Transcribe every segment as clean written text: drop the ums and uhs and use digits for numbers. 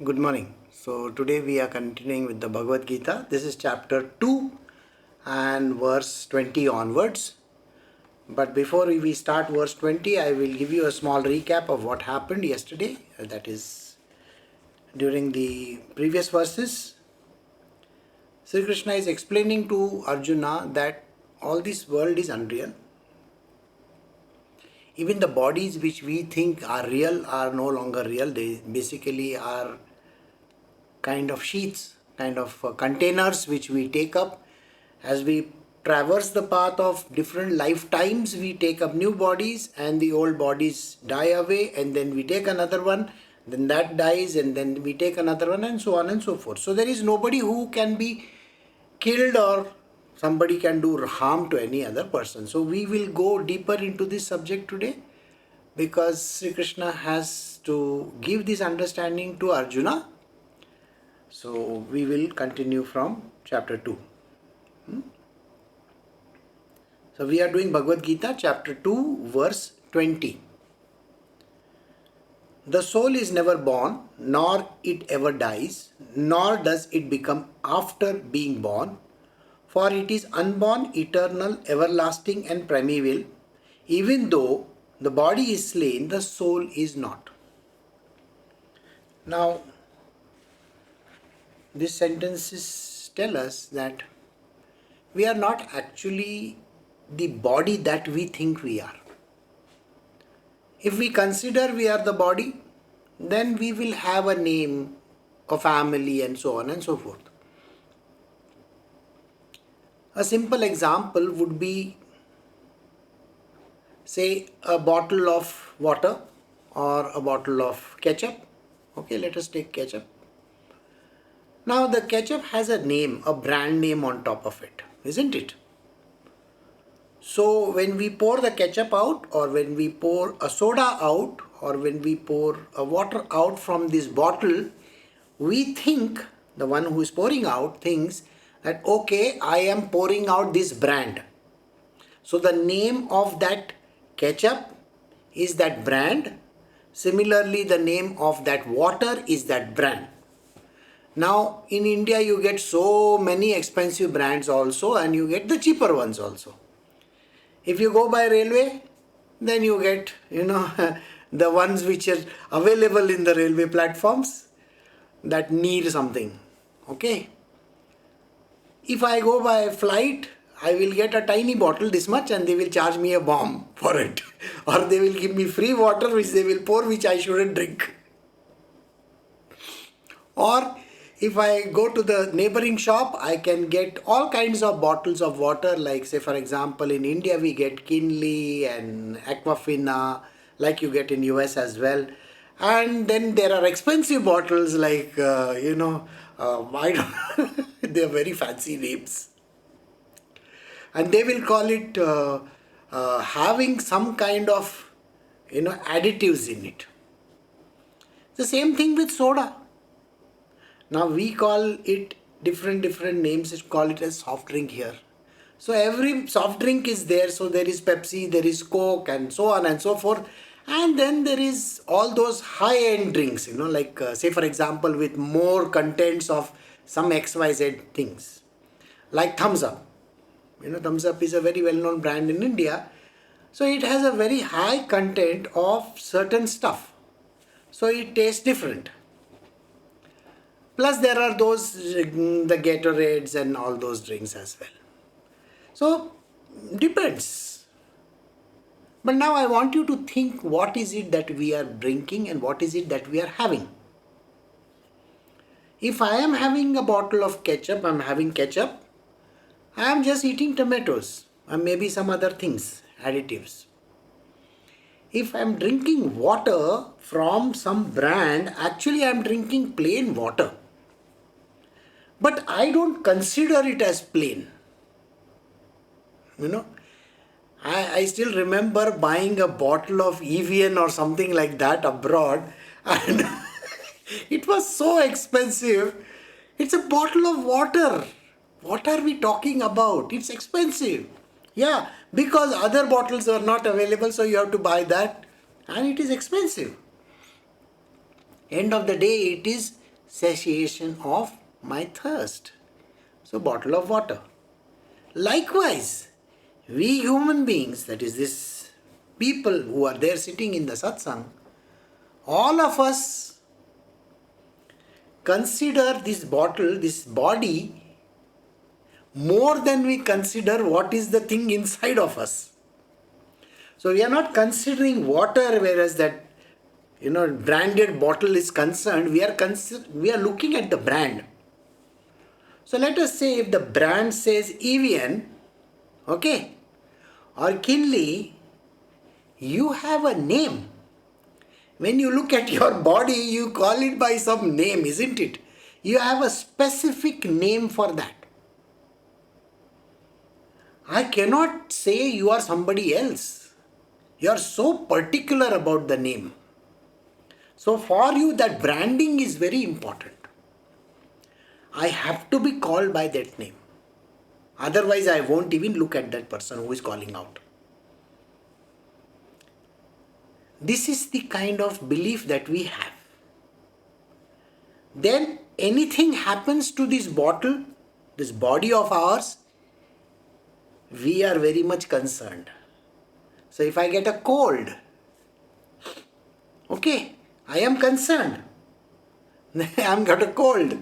Good morning. So today we are continuing with the Bhagavad Gita. This is chapter 2 and verse 20 onwards. But before we start verse 20, I will give you a small recap of what happened yesterday. That is, during the previous verses, Shri Krishna is explaining to Arjuna that all this world is unreal. Even the bodies which we think are real are no longer real. They basically are kind of sheets, kind of containers which we take up. As we traverse the path of different lifetimes, we take up new bodies and the old bodies die away, and then we take another one, then that dies, and then we take another one, and so on and so forth. So there is nobody who can be killed or somebody can do harm to any other person. So we will go deeper into this subject today because Sri Krishna has to give this understanding to Arjuna. So we will continue from chapter 2. So we are doing Bhagavad Gita chapter 2 verse 20. The soul is never born, nor it ever dies, nor does it become after being born, for it is unborn, eternal, everlasting and primeval. Even though the body is slain, the soul is not. Now, these sentences tell us that we are not actually the body that we think we are. If we consider we are the body, then we will have a name, a family, and so on and so forth. A simple example would be, say, a bottle of water or a bottle of ketchup. Okay, let us take ketchup. Now the ketchup has a name, a brand name on top of it, isn't it? So when we pour the ketchup out, or when we pour a soda out, or when we pour a water out from this bottle, we think, the one who is pouring out thinks that, okay, I am pouring out this brand. So the name of that ketchup is that brand. Similarly, the name of that water is that brand. Now, in India, you get so many expensive brands also, and you get the cheaper ones also. If you go by railway, then you get, the ones which are available in the railway platforms that need something. Okay. If I go by flight, I will get a tiny bottle this much and they will charge me a bomb for it. Or they will give me free water which they will pour, which I shouldn't drink. Or if I go to the neighboring shop, I can get all kinds of bottles of water, like, say, for example, in India we get Kinley and Aquafina, like you get in US as well. And then there are expensive bottles like, I don't they are very fancy names. And they will call it having some kind of, additives in it. The same thing with soda. Now we call it different names, call it as soft drink here. So every soft drink is there. So there is Pepsi, there is Coke, and so on and so forth. And then there is all those high-end drinks, like say for example with more contents of some XYZ things. Like Thumbs Up. Thumbs Up is a very well-known brand in India. So it has a very high content of certain stuff. So it tastes different. Plus there are those, the Gatorades and all those drinks as well. So, depends. But now I want you to think, what is it that we are drinking and what is it that we are having? If I am having a bottle of ketchup, I am having ketchup. I am just eating tomatoes and maybe some other things, additives. If I am drinking water from some brand, actually I am drinking plain water. But I don't consider it as plain. I still remember buying a bottle of Evian or something like that abroad, and it was so expensive. It's a bottle of water. What are we talking about? It's expensive. Yeah, because other bottles are not available, so you have to buy that, and it is expensive. End of the day, it is satiation of my thirst. So, bottle of water. Likewise, we human beings, that is this people who are there sitting in the satsang, all of us consider this bottle, this body, more than we consider what is the thing inside of us. So we are not considering water, whereas that branded bottle is concerned. We are looking at the brand. So let us say if the brand says Evian, okay, or Kinley, you have a name. When you look at your body, you call it by some name, isn't it? You have a specific name for that. I cannot say you are somebody else. You are so particular about the name. So for you, that branding is very important. I have to be called by that name. Otherwise, I won't even look at that person who is calling out. This is the kind of belief that we have. Then anything happens to this bottle, this body of ours, we are very much concerned. So if I get a cold, okay, I am concerned. I am got a cold.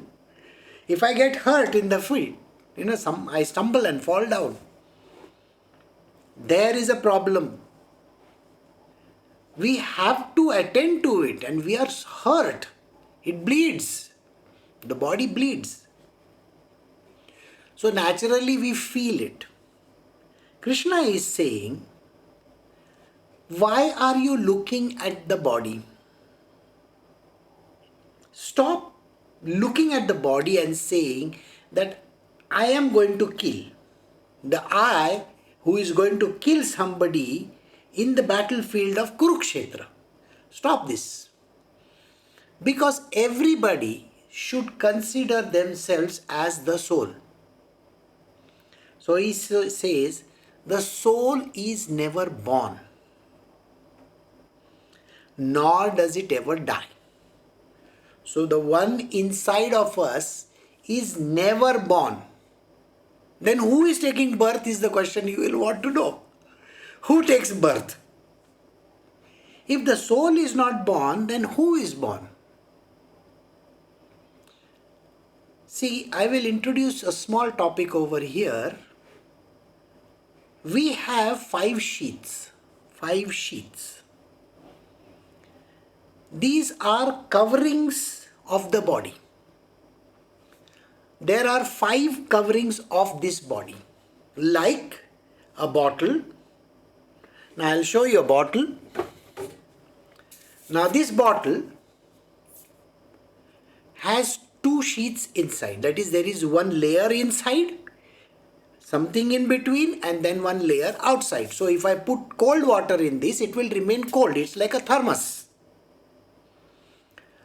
If I get hurt in the feet, I stumble and fall down. There is a problem. We have to attend to it and we are hurt. It bleeds. The body bleeds. So naturally we feel it. Krishna is saying, why are you looking at the body? Stop looking at the body and saying that I am going to kill. The I who is going to kill somebody in the battlefield of Kurukshetra. Stop this. Because everybody should consider themselves as the soul. So he says, the soul is never born, nor does it ever die. So the one inside of us is never born. Then who is taking birth is the question you will want to know. Who takes birth? If the soul is not born, then who is born? See, I will introduce a small topic over here. We have 5 sheaths. 5 sheaths. These are coverings of the body. There are 5 coverings of this body. Like a bottle. Now I will show you a bottle. Now this bottle has 2 sheaths inside. That is, there is one layer inside, something in between, and then one layer outside. So if I put cold water in this, it will remain cold. It's like a thermos.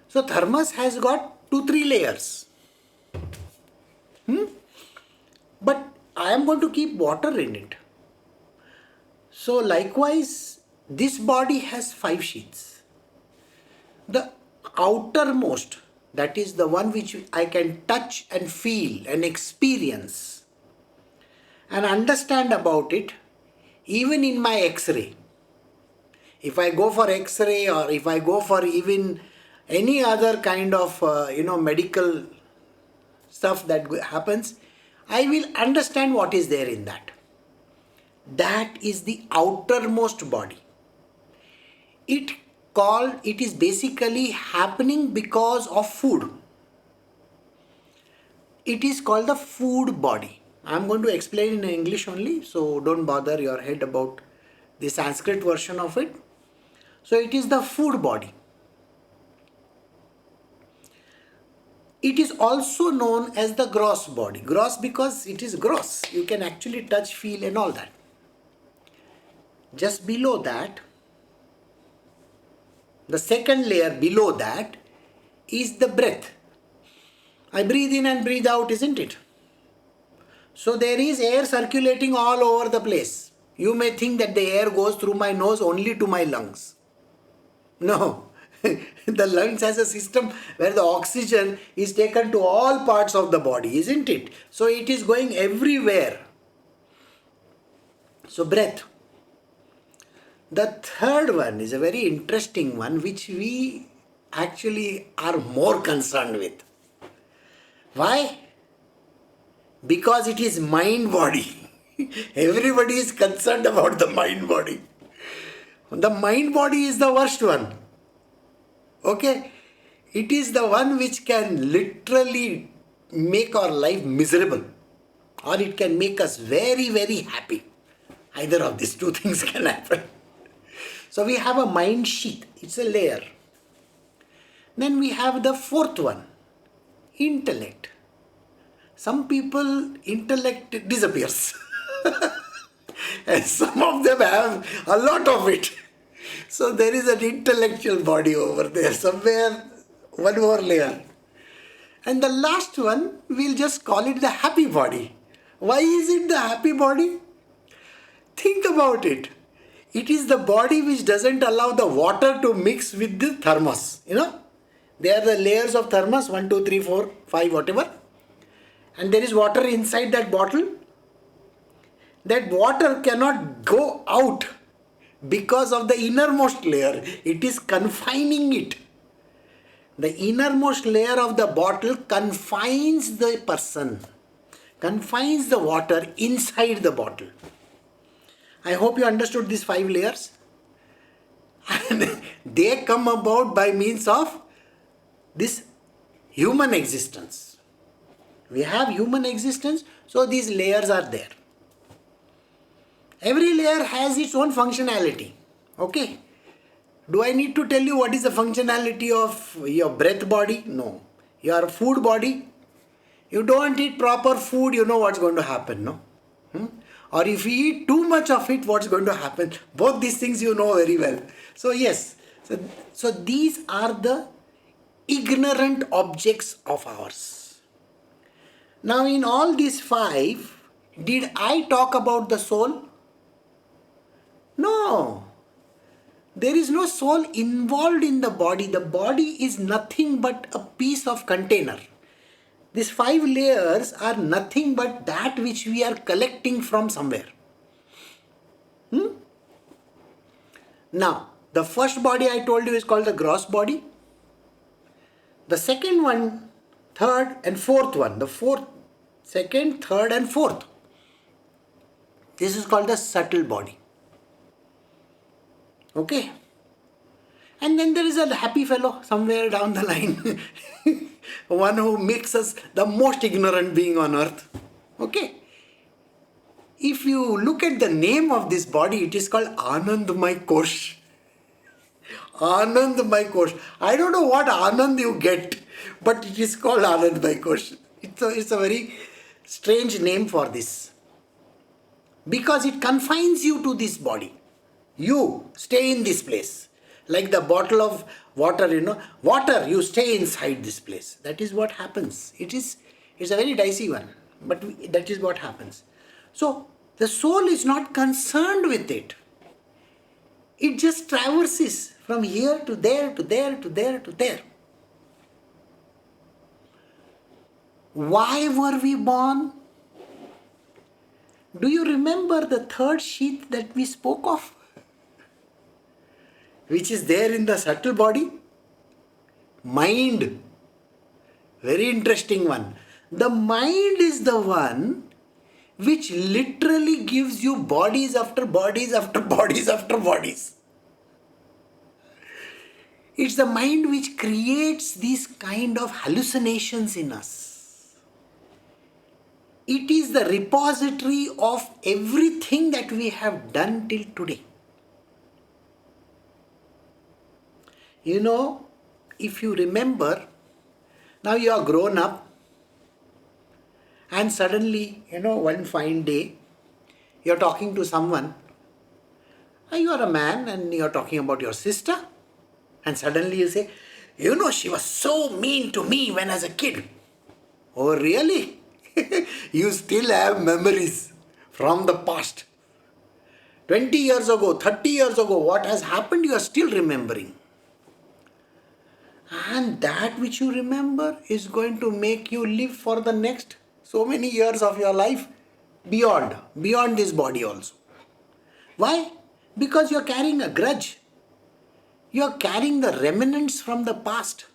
So thermos has got 2-3 layers. But I am going to keep water in it. So likewise, this body has 5 sheaths. The outermost, that is the one which I can touch and feel and experience and understand about it, even in my X-ray. If I go for X-ray or if I go for even any other kind of medical stuff that happens, I will understand what is there in that. That is the outermost body. It is basically happening because of food. It is called the food body. I am going to explain in English only, so don't bother your head about the Sanskrit version of it. So it is the food body. It is also known as the gross body. Gross because it is gross. You can actually touch, feel and all that. Just below that, the second layer below that is the breath. I breathe in and breathe out, isn't it? So there is air circulating all over the place. You may think that the air goes through my nose only to my lungs. No. The lungs has a system where the oxygen is taken to all parts of the body, isn't it? So it is going everywhere. So breath. The third one is a very interesting one which we actually are more concerned with. Why? Because it is mind body. Everybody is concerned about the mind body. The mind body is the worst one. Okay? It is the one which can literally make our life miserable, or it can make us very, very happy. Either of these two things can happen. So we have a mind sheath. It's a layer. Then we have the fourth one, intellect. Some people, intellect disappears. And some of them have a lot of it. So there is an intellectual body over there, somewhere, one more layer. And the last one, we'll just call it the happy body. Why is it the happy body? Think about it. It is the body which doesn't allow the water to mix with the thermos. They are the layers of thermos, 1, 2, 3, 4, 5, whatever. And there is water inside that bottle. That water cannot go out because of the innermost layer. It is confining it. The innermost layer of the bottle confines the person, confines the water inside the bottle. I hope you understood these 5 layers. And they come about by means of this human existence. We have human existence, so these layers are there. Every layer has its own functionality. Okay? Do I need to tell you what is the functionality of your breath body? No. Your food body? You don't eat proper food, you know what's going to happen, no? Or if you eat too much of it, what's going to happen? Both these things you know very well. So yes, so these are the ignorant objects of ours. Now in all these 5, did I talk about the soul? No. There is no soul involved in the body. The body is nothing but a piece of container. These 5 layers are nothing but that which we are collecting from somewhere. Now, the first body I told you is called the gross body. The second one, third and fourth one. The second, third and fourth. This is called the subtle body. Okay? And then there is a happy fellow somewhere down the line. One who makes us the most ignorant being on earth. Okay? If you look at the name of this body, it is called Anandamay Kosh. Anandamay Kosh. I don't know what Anand you get, but it is called Anandamay Kosh. It's a very strange name for this. Because it confines you to this body. You stay in this place. Like the bottle of water, water, you stay inside this place. That is what happens. It's a very dicey one, but that is what happens. So, the soul is not concerned with it. It just traverses from here to there, to there, to there, to there. Why were we born? Do you remember the third sheath that we spoke of? Which is there in the subtle body? Mind. Very interesting one. The mind is the one which literally gives you bodies after bodies after bodies after bodies. It's the mind which creates these kind of hallucinations in us. It is the repository of everything that we have done till today. If you remember, now you are grown up and suddenly, one fine day, you are talking to someone. You are a man and you are talking about your sister, and suddenly you say, she was so mean to me when I was a kid. Oh, really? You still have memories from the past. 20 years ago, 30 years ago, what has happened, you are still remembering. And that which you remember is going to make you live for the next so many years of your life beyond this body also. Why? Because you're carrying a grudge. You're carrying the remnants from the past.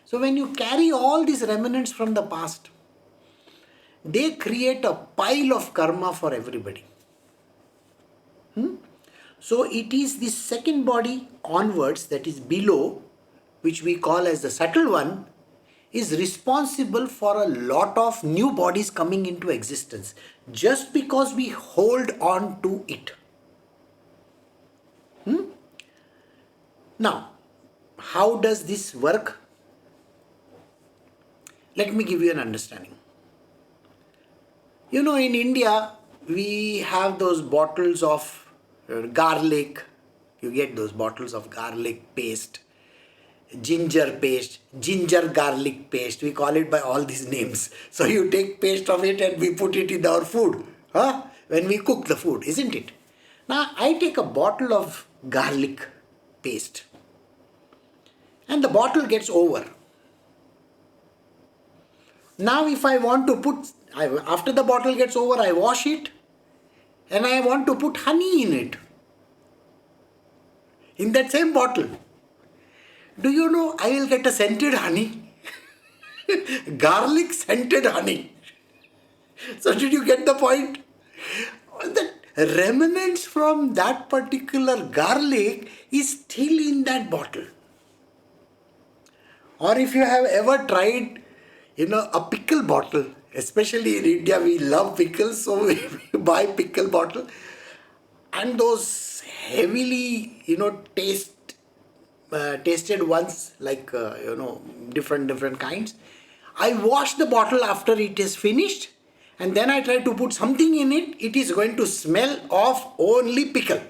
So when you carry all these remnants from the past, they create a pile of karma for everybody. So it is this second body onwards, that is below, which we call as the subtle one, is responsible for a lot of new bodies coming into existence just because we hold on to it. Now, how does this work? Let me give you an understanding. In India, we have those bottles of garlic. You get those bottles of garlic paste, ginger paste, ginger garlic paste. We call it by all these names. So you take paste of it and we put it in our food. When we cook the food, isn't it? Now, I take a bottle of garlic paste and the bottle gets over. Now if I want to after the bottle gets over, I wash it and I want to put honey in it. In that same bottle. Do you know I will get a scented honey? Garlic scented honey. So did you get the point? The remnants from that particular garlic is still in that bottle. Or if you have ever tried, a pickle bottle, especially in India, we love pickles, so we buy pickle bottle. And those heavily, tasted ones, like, different kinds. I wash the bottle after it is finished and then I try to put something in it. It is going to smell of only pickle.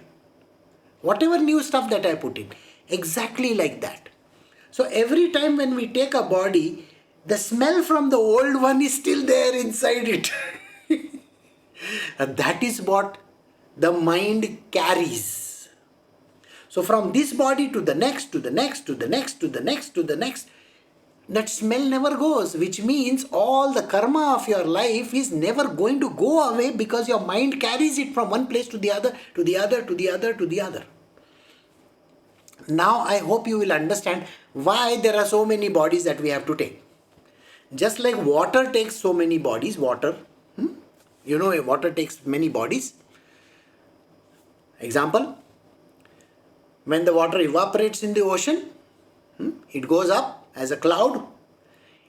Whatever new stuff that I put in. Exactly like that. So every time when we take a body, the smell from the old one is still there inside it. And that is what the mind carries. So from this body to the next, to the next, to the next, to the next, to the next, that smell never goes, which means all the karma of your life is never going to go away because your mind carries it from one place to the other, to the other, to the other, to the other. Now I hope you will understand why there are so many bodies that we have to take. Just like water takes so many bodies, water takes many bodies. Example, when the water evaporates in the ocean, it goes up as a cloud,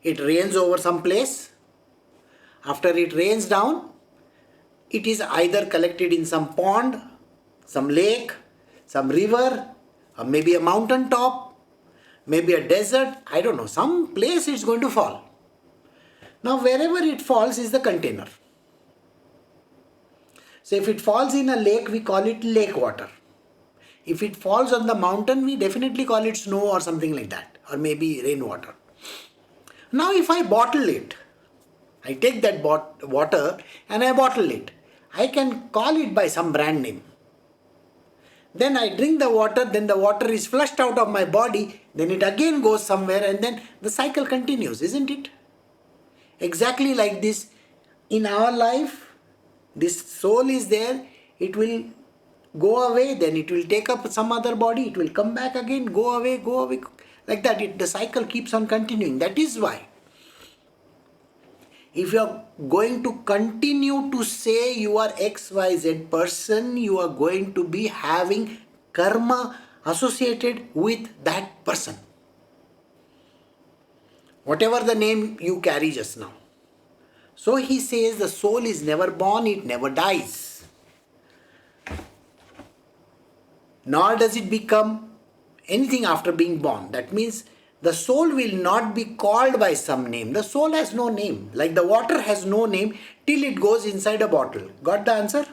it rains over some place. After it rains down, it is either collected in some pond, some lake, some river, or maybe a mountain top, maybe a desert, I don't know, some place it's going to fall. Now wherever it falls is the container. So if it falls in a lake, we call it lake water. If it falls on the mountain, we definitely call it snow or something like that, or maybe rainwater. Now if I bottle it, I take that water and I bottle it. I can call it by some brand name. Then I drink the water, then the water is flushed out of my body, then it again goes somewhere and then the cycle continues, isn't it? Exactly like this, in our life, this soul is there, it will go away, then it will take up some other body, it will come back again, go away, like that. The cycle keeps on continuing. That is why, if you are going to continue to say you are XYZ person, you are going to be having karma associated with that person. Whatever the name you carry just now. So he says the soul is never born, it never dies. Nor does it become anything after being born. That means the soul will not be called by some name. The soul has no name. Like the water has no name till it goes inside a bottle. Got the answer?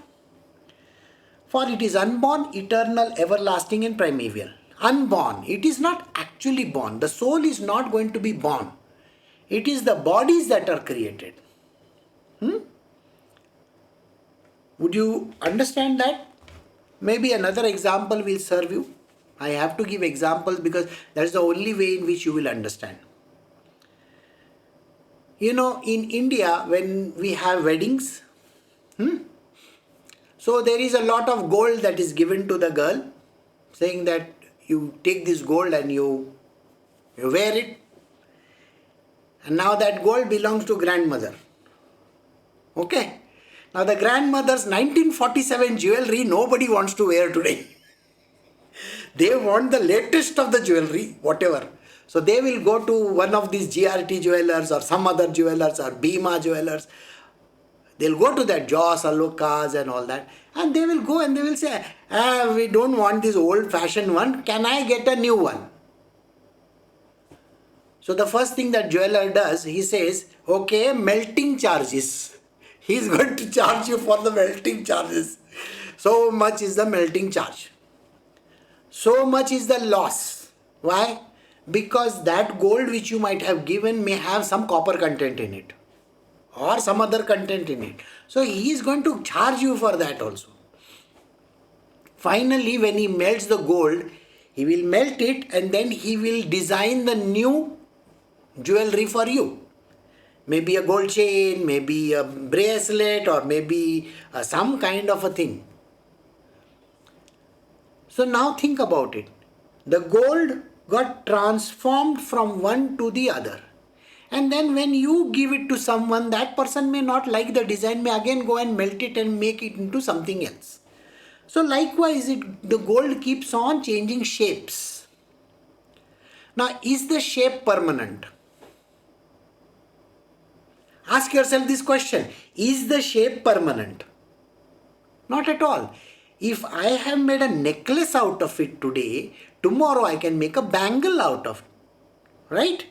For it is unborn, eternal, everlasting and primeval. Unborn. It is not actually born. The soul is not going to be born. It is the bodies that are created. Would you understand that? Maybe another example will serve you. I have to give examples because that's the only way in which you will understand. In India, when we have weddings, so there is a lot of gold that is given to the girl, saying that you take this gold and you wear it. And now that gold belongs to grandmother. Okay? Now the grandmother's 1947 jewelry nobody wants to wear today. They want the latest of the jewelry, whatever. So they will go to one of these GRT jewelers or some other jewelers or Bhima jewelers. They'll go to that Joss, Alokas and all that. And they will go and they will say, we don't want this old fashioned one. Can I get a new one? So the first thing that jeweler does, he says, okay, melting charges. He's going to charge you for the melting charges. So much is the melting charge. So much is the loss. Why? Because that gold which you might have given may have some copper content in it or some other content in it. So he is going to charge you for that also. Finally, when he melts the gold, he will melt it and then he will design the new jewelry for you. Maybe a gold chain, maybe a bracelet, or maybe some kind of a thing. So now think about it. The gold got transformed from one to the other. And then when you give it to someone, that person may not like the design, may again go and melt it and make it into something else. So likewise, the gold keeps on changing shapes. Now, is the shape permanent? Ask yourself this question. Is the shape permanent? Not at all. If I have made a necklace out of it today, tomorrow I can make a bangle out of it. Right?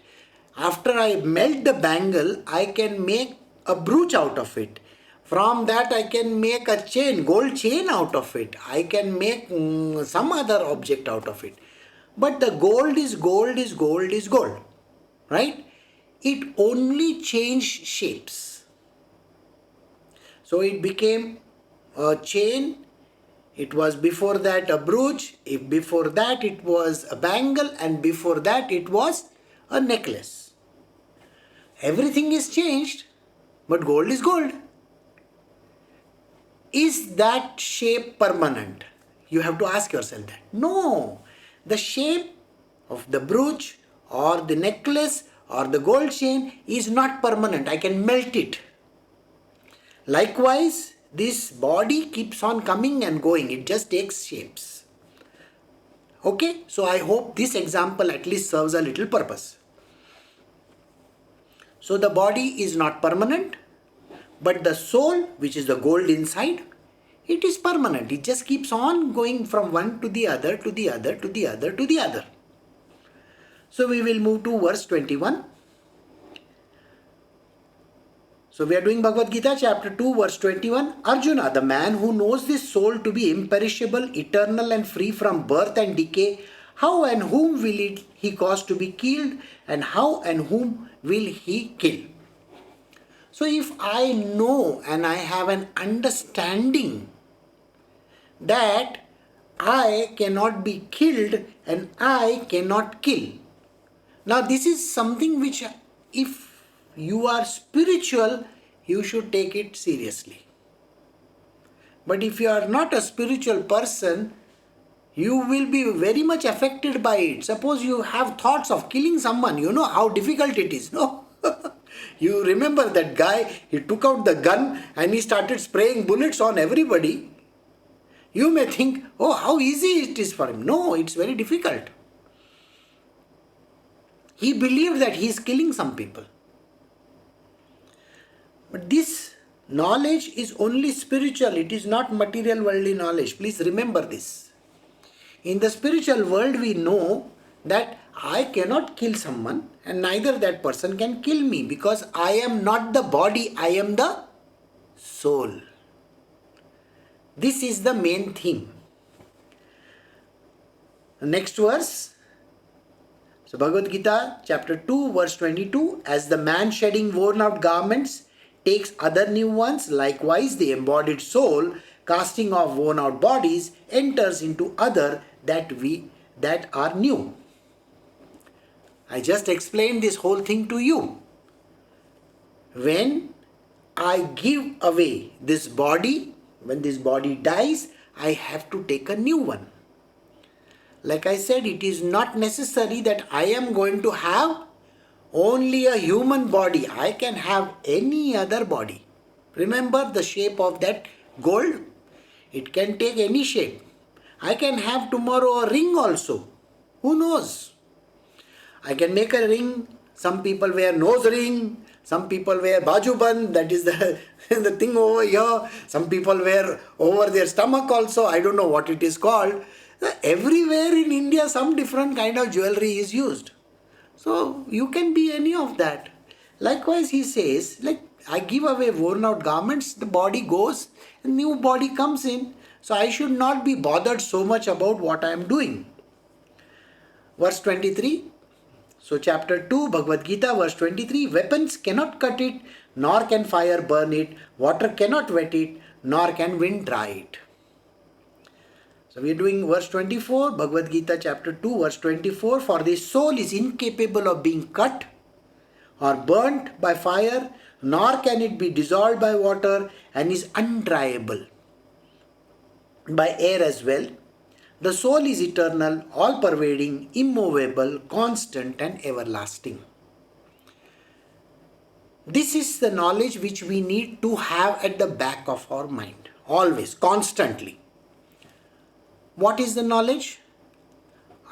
After I melt the bangle, I can make a brooch out of it. From that I can make a chain, gold chain out of it. I can make some other object out of it. But the gold is gold is gold is gold. Right? It only changed shapes. So it became a chain. It was before that a brooch. Before that it was a bangle. And before that it was a necklace. Everything is changed. But gold is gold. Is that shape permanent? You have to ask yourself that. No. The shape of the brooch or the necklace or the gold chain is not permanent. I can melt it. Likewise, this body keeps on coming and going. It just takes shapes. Okay? So I hope this example at least serves a little purpose. So the body is not permanent, but the soul, which is the gold inside, it is permanent. It just keeps on going from one to the other, to the other, to the other, to the other. So we will move to verse 21. So we are doing Bhagavad Gita chapter 2 verse 21. Arjuna, the man who knows this soul to be imperishable, eternal and free from birth and decay, how and whom will he cause to be killed, and how and whom will he kill? So if I know and I have an understanding that I cannot be killed and I cannot kill. Now this is something which, if you are spiritual, you should take it seriously. But if you are not a spiritual person, you will be very much affected by it. Suppose you have thoughts of killing someone, you know how difficult it is, no? You remember that guy, he took out the gun and he started spraying bullets on everybody. You may think, oh, how easy it is for him. No, it's very difficult. He believed that he is killing some people. But this knowledge is only spiritual. It is not material worldly knowledge. Please remember this. In the spiritual world, we know that I cannot kill someone and neither that person can kill me, because I am not the body, I am the soul. This is the main theme. The next verse. So Bhagavad Gita chapter 2 verse 22. As the man shedding worn out garments takes other new ones, likewise the embodied soul, casting off worn out bodies, enters into other that that are new. I just explained this whole thing to you. When I give away this body, when this body dies, I have to take a new one. Like I said, it is not necessary that I am going to have only a human body. I can have any other body. Remember the shape of that gold? It can take any shape. I can have tomorrow a ring also. Who knows? I can make a ring. Some people wear nose ring. Some people wear bajuban. That is the, the thing over here. Some people wear over their stomach also. I don't know what it is called. Everywhere in India, some different kind of jewelry is used. So you can be any of that. Likewise, he says, like I give away worn out garments, the body goes, a new body comes in. So I should not be bothered so much about what I am doing. Verse 23. So chapter 2, Bhagavad Gita, verse 23. Weapons cannot cut it, nor can fire burn it. Water cannot wet it, nor can wind dry it. So we are doing verse 24, Bhagavad Gita chapter 2, verse 24. For the soul is incapable of being cut or burnt by fire, nor can it be dissolved by water, and is undryable by air as well. The soul is eternal, all-pervading, immovable, constant and everlasting. This is the knowledge which we need to have at the back of our mind, always, constantly. What is the knowledge?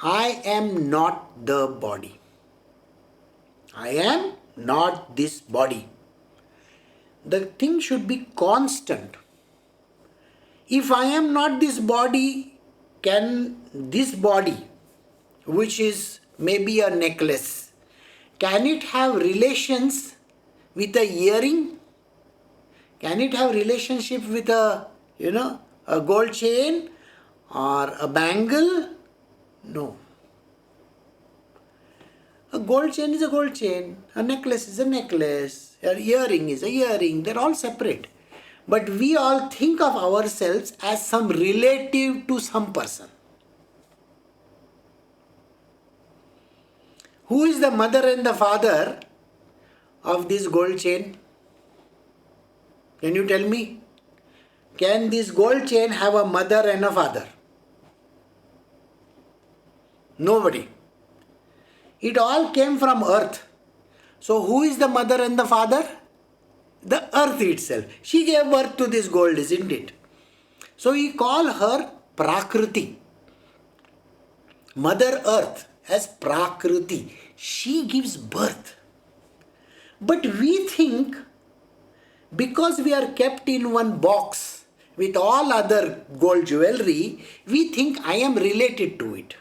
I am not the body. I am not this body. The thing should be constant. If I am not this body, can this body, which is maybe a necklace, can it have relations with a earring? Can it have relationship with a gold chain or a bangle? No. A gold chain is a gold chain, a necklace is a necklace, an earring is a earring, they're all separate. But we all think of ourselves as some relative to some person. Who is the mother and the father of this gold chain? Can you tell me? Can this gold chain have a mother and a father? Nobody. It all came from earth. So who is the mother and the father? The earth itself. She gave birth to this gold, isn't it? So we call her Prakriti. Mother Earth as Prakriti. She gives birth. But we think because we are kept in one box with all other gold jewelry, we think I am related to it.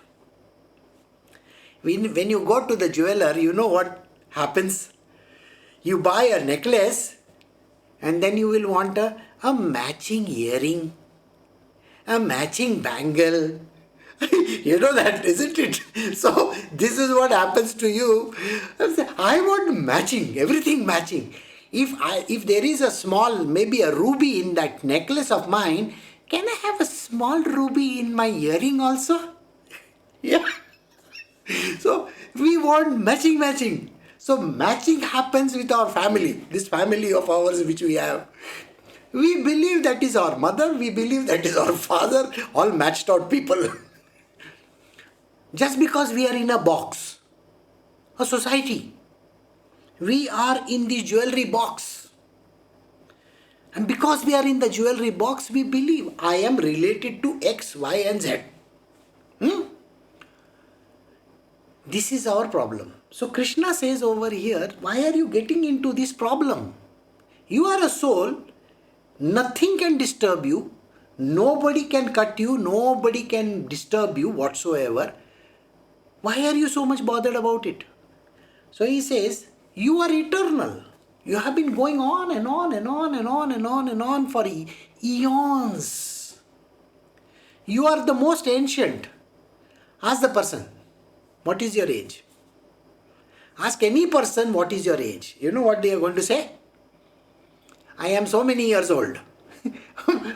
When you go to the jeweler, you know what happens? You buy a necklace and then you will want a matching earring, a matching bangle. You know that, isn't it? So this is what happens to you. I want matching, everything matching. If there is a small, maybe a ruby in that necklace of mine, can I have a small ruby in my earring also? Yeah. So we want matching. So matching happens with our family, this family of ours which we have. We believe that is our mother, we believe that is our father, all matched out people. Just because we are in a box, a society, we are in the jewelry box. And because we are in the jewelry box, we believe I am related to X, Y and Z. This is our problem. So Krishna says over here, why are you getting into this problem? You are a soul, nothing can disturb you, nobody can cut you, nobody can disturb you whatsoever. Why are you so much bothered about it? So he says, you are eternal. You have been going on and on and on and on and on and on for eons. You are the most ancient. Ask the person, what is your age? Ask any person what is your age. You know what they are going to say? I am so many years old.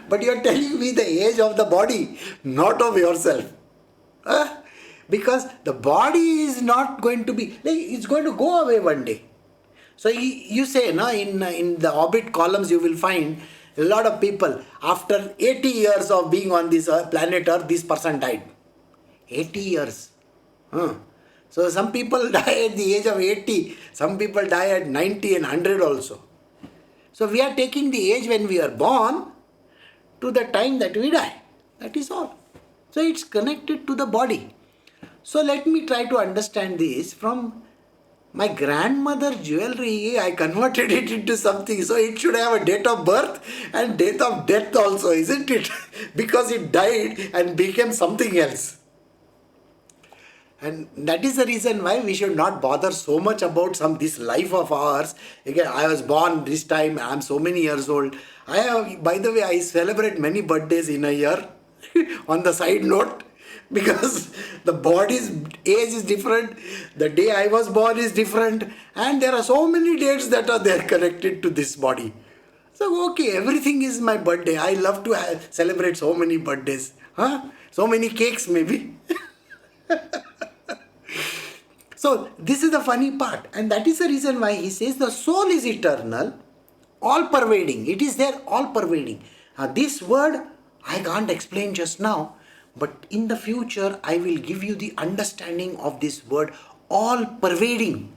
But you are telling me the age of the body, not of yourself. Because the body is not going to be, like, it's going to go away one day. So you say, no, in the orbit columns you will find a lot of people, after 80 years of being on this planet Earth, this person died. 80 years. Huh. So some people die at the age of 80, some people die at 90 and 100 also. So we are taking the age when we are born to the time that we die. That is all. So it's connected to the body. So let me try to understand this from my grandmother's jewelry. I converted it into something. So it should have a date of birth and date of death also, isn't it? Because it died and became something else. And that is the reason why we should not bother so much about this life of ours. Again, I was born this time, I am so many years old. By the way, I celebrate many birthdays in a year on the side note, because the body's age is different, the day I was born is different, and there are so many dates that are there connected to this body. So okay, everything is my birthday. I love to celebrate so many birthdays. So many cakes maybe. So this is the funny part, and that is the reason why he says the soul is eternal, all pervading. It is there, all pervading. This word I can't explain just now, but in the future I will give you the understanding of this word, all pervading.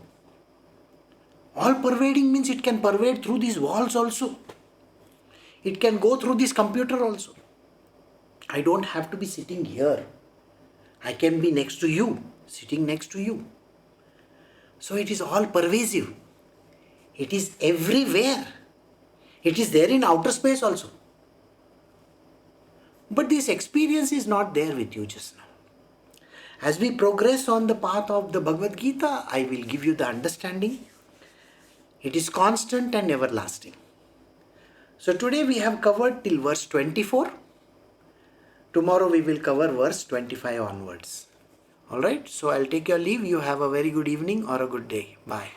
All pervading means it can pervade through these walls also. It can go through this computer also. I don't have to be sitting here. I can be next to you, sitting next to you. So it is all pervasive. It is everywhere. It is there in outer space also. But this experience is not there with you just now. As we progress on the path of the Bhagavad Gita, I will give you the understanding. It is constant and everlasting. So today we have covered till verse 24. Tomorrow we will cover verse 25 onwards. Alright, so I'll take your leave. You have a very good evening or a good day. Bye.